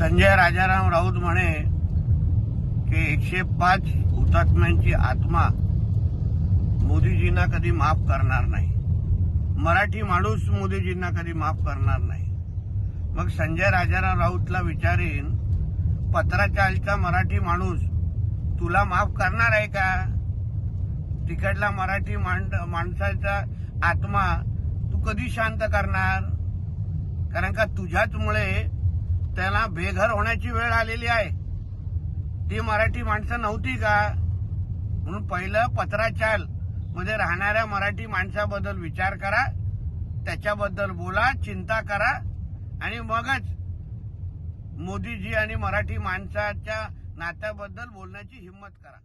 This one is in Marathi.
संजय राजाराम राऊत म्हणे की 105 हुतात्म्यांची आत्मा मोदीजींना कधी माफ करणार नाही, मराठी माणूस मोदीजींना कधी माफ करणार नाही। मग संजय राजाराम राऊतला विचारेन, पत्राचालचा मराठी माणूस तुला माफ करणार आहे का? तिकडला मराठी माणसाचा आत्मा तू कधी शांत करणार? कारण का तुझ्याचमुळे त्याला बेघर होण्याची वेळ आलेली आहे। ती मराठी माणसं नव्हती का? म्हणून पहिलं पत्राचाल मध्ये राहणाऱ्या मराठी माणसाबद्दल विचार करा, त्याच्याबद्दल बोला, चिंता करा आणि मगच मोदीजी आणि मराठी माणसाच्या नात्याबद्दल बोलण्याची हिम्मत करा।